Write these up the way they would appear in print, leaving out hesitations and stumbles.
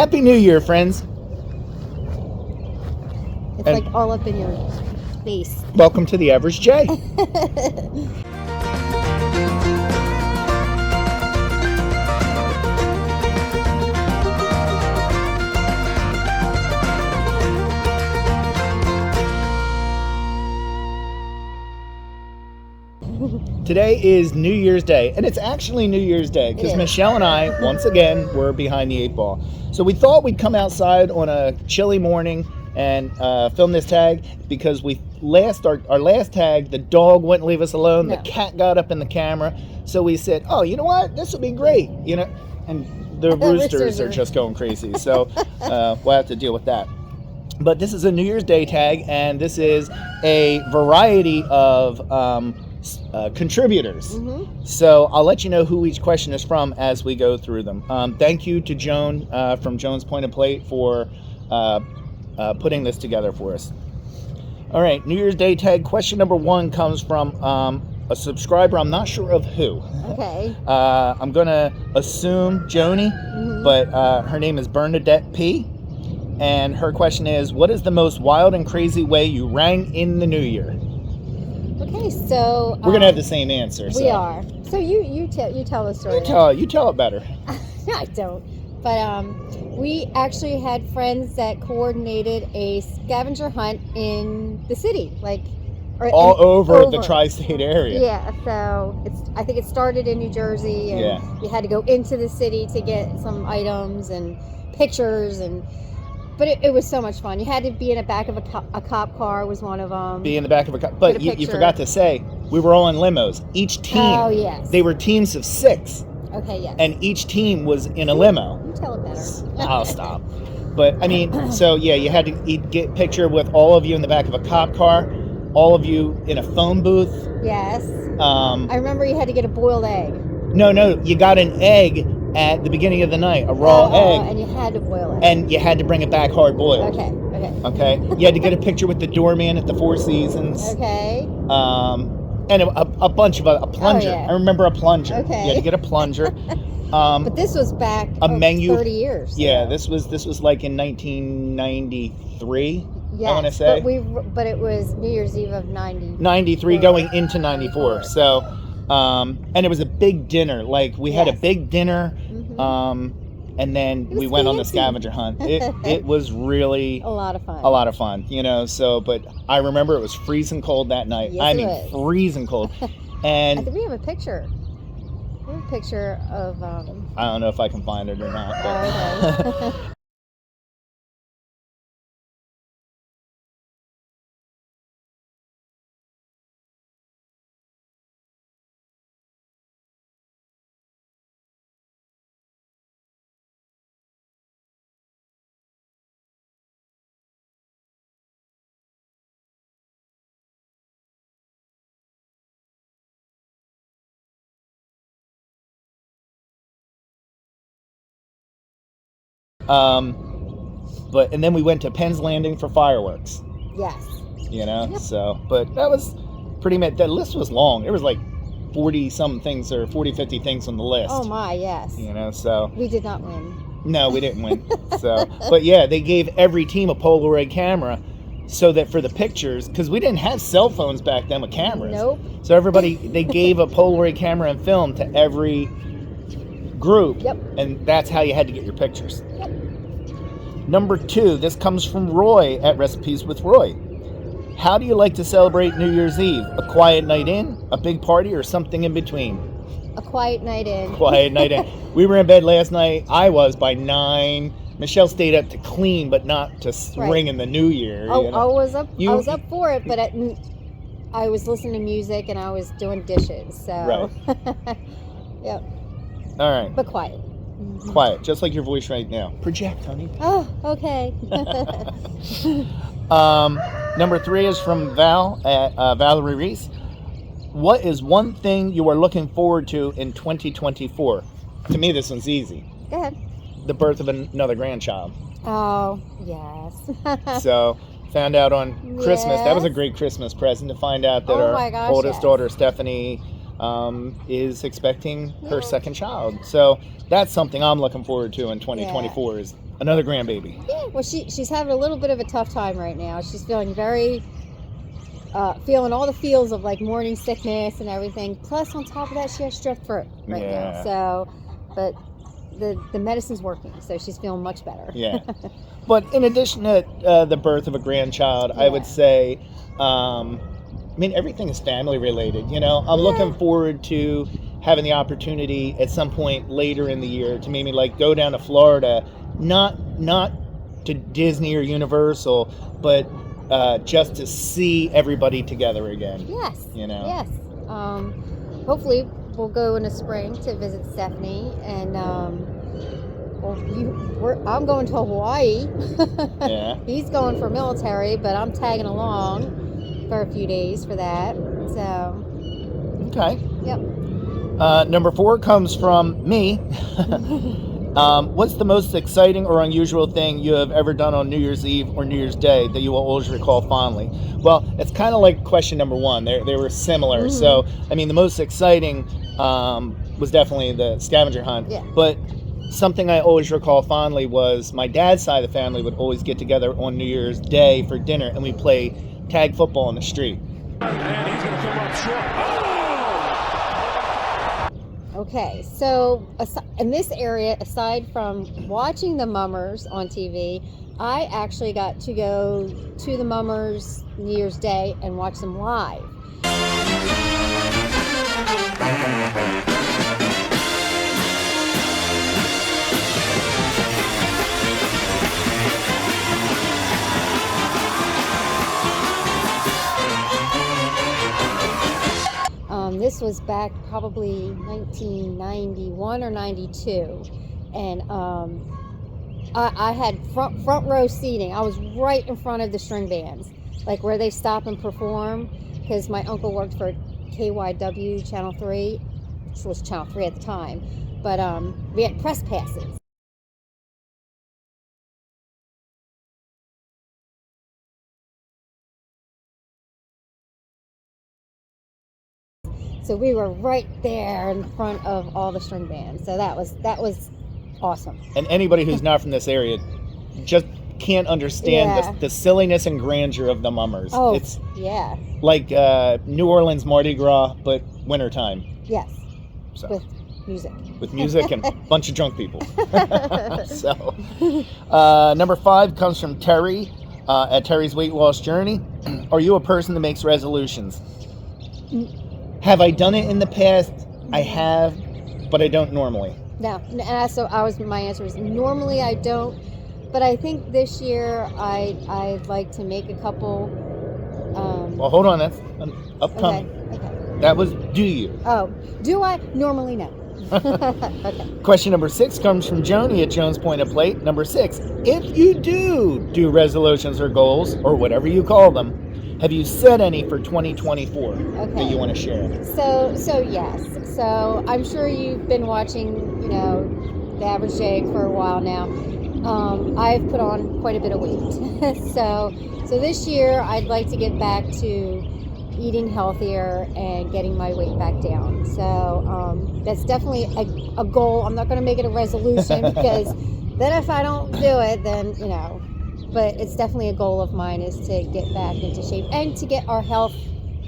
Happy New Year, friends. It's like all up in your face. Welcome to the Average J. Today is New Year's Day, and it's actually New Year's Day because Michelle and I, once again, were behind the 8 ball. So we thought we'd come outside on a chilly morning and film this tag because our last tag, the dog wouldn't leave us alone. No. The cat got up in the camera. So we said, oh, you know what? This will be great. And the roosters are just going crazy. So we'll have to deal with that. But this is a New Year's Day tag, and this is a variety of contributors. Mm-hmm. So I'll let you know who each question is from as we go through them. Thank you to Joan from Joan's Point and Plate for putting this together for us. All right, New Year's Day tag question number 1 comes from a subscriber. I'm not sure of who. Okay. I'm gonna assume Joanie, but her name is Bernadette P. And her question is, what is the most wild and crazy way you rang in the new year? Okay, so we're gonna have the same answer. We are. So you tell the story. You tell it better. No, I don't. But we actually had friends that coordinated a scavenger hunt in the city, all over the tri-state area. Yeah. So I think it started in New Jersey, and you had to go into the city to get some items and pictures But it was so much fun. You had to be in the back of a cop car was one of them. Be in the back of a cop. But you forgot to say, we were all in limos. Each team. Oh, yes. They were teams of 6. Okay, yes. And each team was in a limo. You tell it better. I'll stop. But, I mean, so, yeah, you had to get a picture with all of you in the back of a cop car, all of you in a phone booth. Yes. I remember you had to get a boiled egg. No, you got an egg at the beginning of the night, a raw egg. And you had to boil it. And you had to bring it back hard boiled. Okay. You had to get a picture with the doorman at the Four Seasons. Okay. And a bunch of a plunger. Oh, yeah. I remember a plunger. Okay. You had to get a plunger. But this was back 30 years. Yeah, this was like in 1993. Yes, I want to say. But it was New Year's Eve of 93 going into 94. So, and it was a big dinner. Like we had a big dinner. And then we went on the scavenger hunt. It was really a lot of fun. So, but I remember it was freezing cold that night. Yes, freezing cold. And I think we have a picture. We have a picture of. I don't know if I can find it or not. Okay. And then we went to Penn's Landing for fireworks. Yes. Yep. So, but that was pretty much, the list was long. It was like 40 some things or 40, 50 things on the list. Oh my, yes. So. We did not win. No, we didn't win. So, but yeah, they gave every team a Polaroid camera so that for the pictures, because we didn't have cell phones back then with cameras. Nope. So they gave a Polaroid camera and film to every group. Yep. And that's how you had to get your pictures. Yep. Number 2, this comes from Roy at Recipes with Roy. How do you like to celebrate New Year's Eve? A quiet night in, a big party, or something in between? A quiet night in. Quiet night in. We were in bed last night. I was by 9. Michelle stayed up to clean, but not to ring in the new year. I was up. I was up for it, but I was listening to music and I was doing dishes. So. Right. Yep. All right. But quiet. Quiet, just like your voice right now. Project, honey. Oh, okay. Number 3 is from Val at Valerie Reese. What is one thing you are looking forward to in 2024? To me, this one's easy. Go ahead. The birth of another grandchild. Oh, yes. So, found out on Christmas. That was a great Christmas present to find out that our oldest daughter, Stephanie, is expecting her second child. So, that's something I'm looking forward to in 2024 is Another grandbaby. Yeah, well, she's having a little bit of a tough time right now. She's feeling feeling all the feels of like morning sickness and everything. Plus, on top of that, she has strep throat right now. So, but the medicine's working, so she's feeling much better. Yeah. But in addition to the birth of a grandchild, I would say, everything is family related. I'm looking forward to having the opportunity at some point later in the year to maybe like go down to Florida, not to Disney or Universal, but just to see everybody together again. Yes. Yes. Hopefully we'll go in the spring to visit Stephanie, and I'm going to Hawaii. Yeah. He's going for military, but I'm tagging along for a few days for that. So. Okay. Yep. Number 4 comes from me. What's the most exciting or unusual thing you have ever done on New Year's Eve or New Year's Day that you will always recall fondly? Well, it's kind of like question number 1. They were similar. Mm-hmm. So, the most exciting was definitely the scavenger hunt. Yeah. But something I always recall fondly was my dad's side of the family would always get together on New Year's Day for dinner, and we'd play tag football in the street. And he's going to come up short. Okay, so in this area, aside from watching the Mummers on TV, I actually got to go to the Mummers New Year's Day and watch them live. This was back probably 1991 or 92, and I had front row seating. I was right in front of the string bands, like where they stop and perform, because my uncle worked for KYW Channel 3, which was Channel 3 at the time, but we had press passes. So we were right there in front of all the string bands. So that was awesome. And anybody who's not from this area just can't understand the silliness and grandeur of the Mummers. Oh, it's like New Orleans Mardi Gras, but wintertime. Yes. So. With music and a bunch of drunk people. So, number 5 comes from Teri at Teri's Weight Loss Journey. Are you a person that makes resolutions? Have I done it in the past? I have, but I don't normally. No. So my answer was normally I don't, but I think this year I'd like to make a couple. Well, hold on, that's upcoming. Okay. That was do you? Oh, do I? Normally no. Okay. Question number 6 comes from Joanie at Jones Point of Plate. Number 6, if you do resolutions or goals or whatever you call them, have you set any for 2024 that you want to share? So yes. So I'm sure you've been watching, The Average Jake for a while now. I've put on quite a bit of weight. so this year I'd like to get back to eating healthier and getting my weight back down. So that's definitely a goal. I'm not going to make it a resolution because then if I don't do it, then, but it's definitely a goal of mine is to get back into shape and to get our health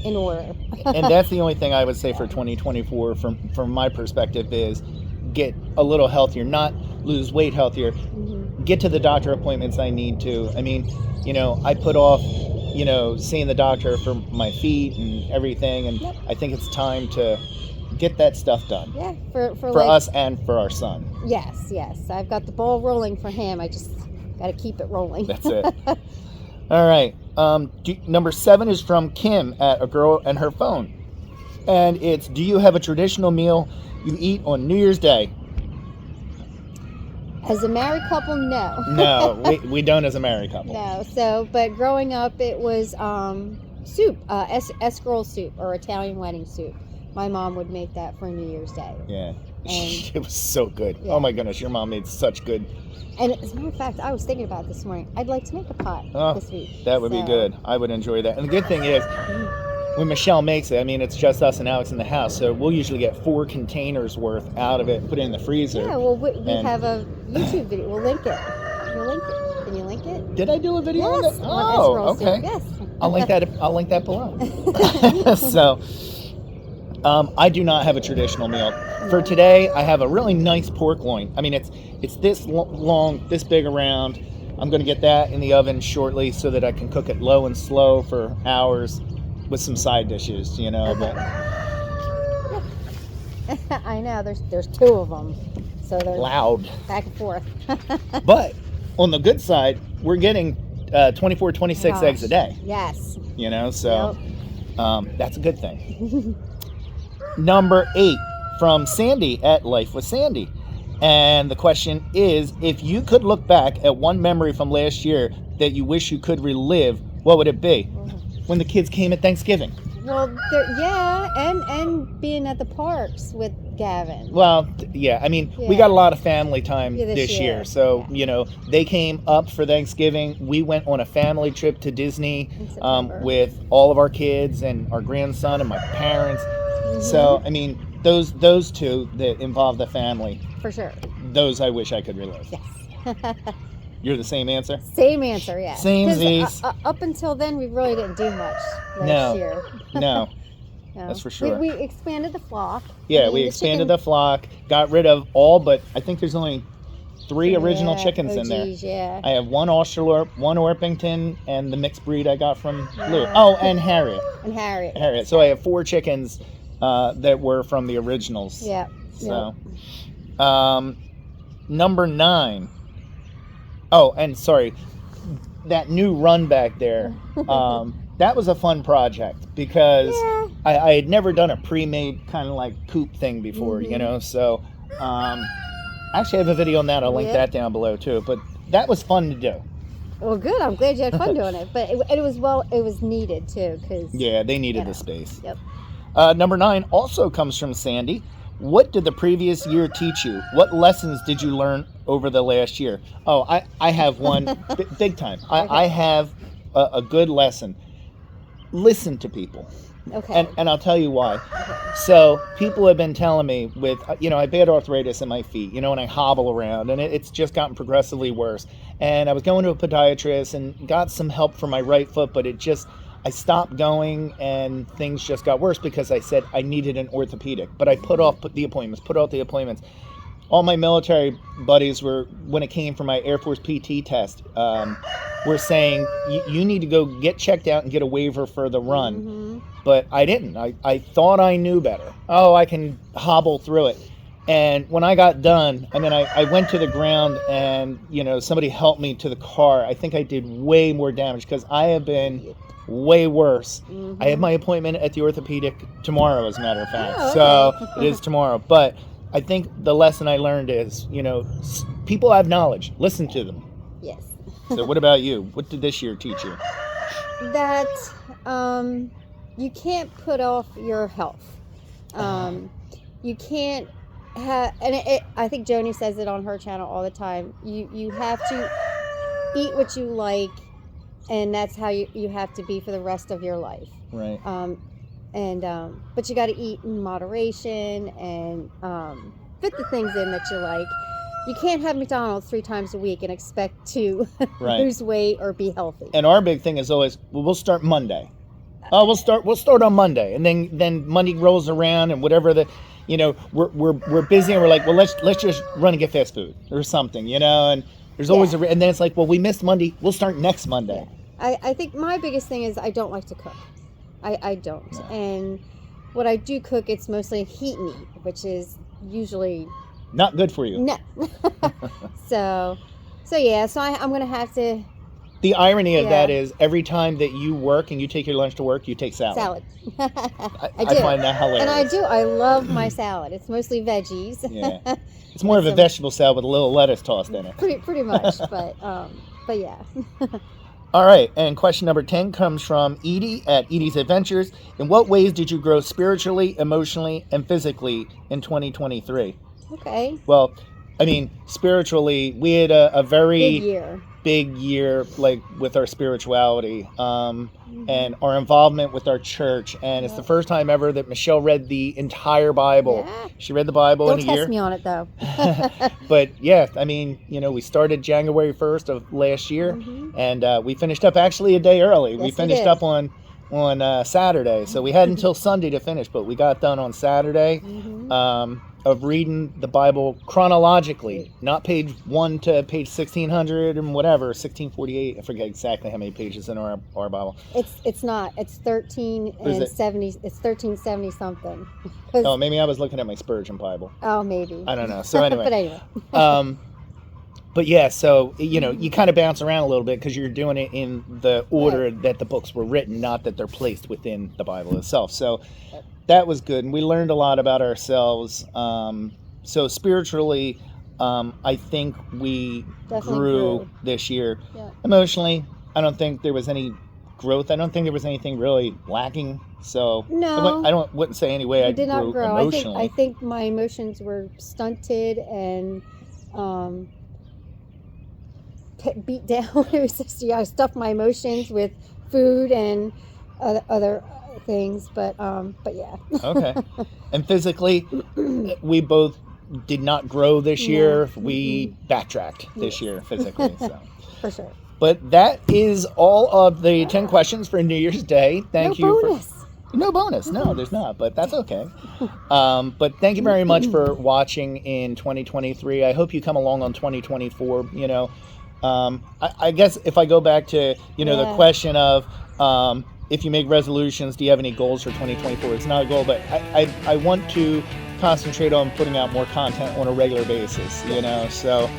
in order. And that's the only thing I would say for 2024 from my perspective is get a little healthier, not lose weight healthier. Mm-hmm. Get to the doctor appointments I need to. I put off, seeing the doctor for my feet and everything, and I think it's time to get that stuff done. Yeah, for us and for our son. Yes. I've got the ball rolling for him. I just got to keep it rolling. That's it. All right. Number 7 is from Kim at A Girl and Her Phone. And it's, do you have a traditional meal you eat on New Year's Day? As a married couple, no. No, we don't as a married couple. No. But growing up, it was soup, escarole soup or Italian wedding soup. My mom would make that for New Year's Day. Yeah. And it was so good. Yeah. Oh my goodness, your mom made such good. And as a matter of fact, I was thinking about it this morning. I'd like to make a pot this week. That would be good. I would enjoy that. And the good thing is, when Michelle makes it, it's just us and Alex in the house, so we'll usually get 4 containers worth out of it, put it in the freezer. Yeah, well, we have a YouTube video. We'll link it. You'll link it. Can you link it? Did I do a video Yes. on that? on Oh, Esrolls too. okay. Yes. I'll link that below. So, I do not have a traditional meal. For today, I have a really nice pork loin. I mean, it's this long, this big around. I'm going to get that in the oven shortly so that I can cook it low and slow for hours with some side dishes, you know. But I know. There's two of them, so they're loud. back and forth. But on the good side, we're getting 24, 26 eggs a day. Yes. You know, so that's a good thing. Number 8 from Sandy at Life with Sandy. And the question is, if you could look back at one memory from last year that you wish you could relive, what would it be? When the kids came at Thanksgiving. Well, and being at the parks with Gavin. Well, yeah, I mean, we got a lot of family time this year. So, you know, they came up for Thanksgiving. We went on a family trip to Disney with all of our kids and our grandson and my parents. So, I mean, those two that involve the family. For sure. Those I wish I could relive. Yes. You're the same answer? Same answer, yeah. Same Z's. Up until then, we really didn't do much last year. No. That's for sure. We expanded the flock. Yeah, we expanded the flock, got rid of all but, I think there's only 3 original chickens in there. Yeah. I have 1 Australorp, 1 Orpington, and the mixed breed I got from Lou. Oh, and Harriet. And Harriet. Harriet. So I have 4 chickens that were from the originals. Yeah. So, number 9. Oh, and sorry, that new run back there. That was a fun project because I had never done a pre-made kind of like coop thing before, you know. So, I actually have a video on that. I'll link that down below too. But that was fun to do. Well, good. I'm glad you had fun doing it. But it was needed too, because they needed the space. Yep. Number 9 also comes from Sandy. What did the previous year teach you? What lessons did you learn over the last year? Oh, I have one big time. I have a good lesson. Listen to people. Okay. And I'll tell you why. So people have been telling me with, you know, I have bad arthritis in my feet, you know, and I hobble around and it's just gotten progressively worse. And I was going to a podiatrist and got some help for my right foot, but I stopped going and things just got worse because I said I needed an orthopedic, but I put out the appointments. All my military buddies when it came for my Air Force PT test, were saying, you need to go get checked out and get a waiver for the run. But I didn't. I thought I knew better. Oh, I can hobble through it. And when I got done, I mean, I went to the ground and, you know, somebody helped me to the car. I think I did way more damage because I have been way worse. I have my appointment at the orthopedic tomorrow, as a matter of fact. Oh, okay. So it is tomorrow. But I think the lesson I learned is, you know, people have knowledge. Listen to them. Yes. So what about you? What did this year teach you? That you can't put off your health. You can't have, and I think Joanie says it on her channel all the time. You have to eat what you like, and that's how you have to be for the rest of your life. Right. But you got to eat in moderation and fit the things in that you like. You can't have McDonald's 3 times a week and expect to lose weight or be healthy. And our big thing is always, well, we'll start Monday. Oh, we'll start on Monday, and then Monday rolls around, and whatever you know, we're busy, and we're like, well, let's just run and get fast food or something, you know. And there's always and then it's like, well, we missed Monday, we'll start next Monday. Yeah. I think my biggest thing is I don't like to cook. I don't, and what I do cook, it's mostly heat and eat, which is usually not good for you. No. So I'm gonna have to. The irony of that is every time that you work and you take your lunch to work, you take salad. I find that hilarious. And I do. I love my salad. It's mostly veggies. Yeah. It's more of a vegetable salad with a little lettuce tossed in it. Pretty much, but yeah. All right, and question number 10 comes from Edie at Edie's Adventures. In what ways did you grow spiritually, emotionally, and physically in 2023? Okay. Well, I mean, spiritually, we had a very big year, like with our spirituality, and our involvement with our church. And it's the first time ever that Michelle read the entire Bible. Yeah. She read the Bible Don't in a year. test me on it though. But yeah, I mean, we started January 1st of last year, and we finished up actually a day early. Yes, we finished up on Saturday, so we had until Sunday to finish, but we got done on Saturday. Of reading the Bible chronologically, not page 1 to page 1600 and whatever, 1648. I forget exactly how many pages in our Bible. It's not. It's 13 and 70. It's 1370 something. Oh, maybe I was looking at my Spurgeon Bible. Oh, maybe. I don't know. So anyway. But anyway. But yeah, so you kind of bounce around a little bit because you're doing it in the order that the books were written, not that they're placed within the Bible itself. So that was good, and we learned a lot about ourselves. So spiritually, I think we grew this year. Yeah. Emotionally, I don't think there was any growth. I don't think there was anything really lacking. So no, I wouldn't say anyway. I did not grow. Emotionally. I think my emotions were stunted and beat down. It was just, I stuffed my emotions with food and other things, but yeah. Okay. And physically, we both did not grow this year. We backtracked this year physically. So. For sure. But that is all of the 10 questions for New Year's Day. Thank you. No bonus. No, there's not, but that's okay. But thank you very much for watching in 2023. I hope you come along on 2024. I guess if I go back to, the question of if you make resolutions, do you have any goals for 2024? It's not a goal, but I want to concentrate on putting out more content on a regular basis, So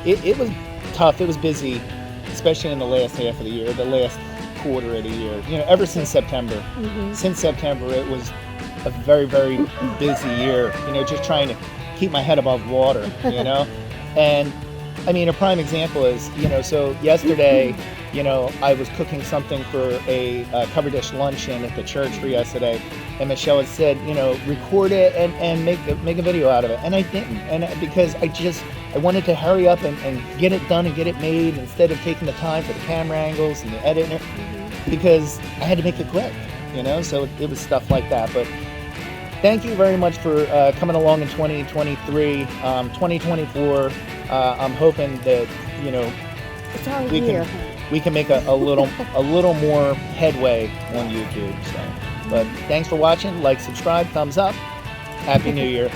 it was tough. It was busy, especially in the last half of the year, the last quarter of the year. Ever since September. Since September, it was a very, very busy year, just trying to keep my head above water, And I mean, a prime example is, so yesterday, I was cooking something for a cover dish luncheon at the church for yesterday, and Michelle had said, record it and make a video out of it, and I didn't, and because I wanted to hurry up and get it done and get it made instead of taking the time for the camera angles and the editing, because I had to make it quick, so it was stuff like that. But thank you very much for coming along in 2023, 2024. I'm hoping that we can make a little more headway on YouTube. So, but thanks for watching. Like, subscribe, thumbs up. Happy New Year.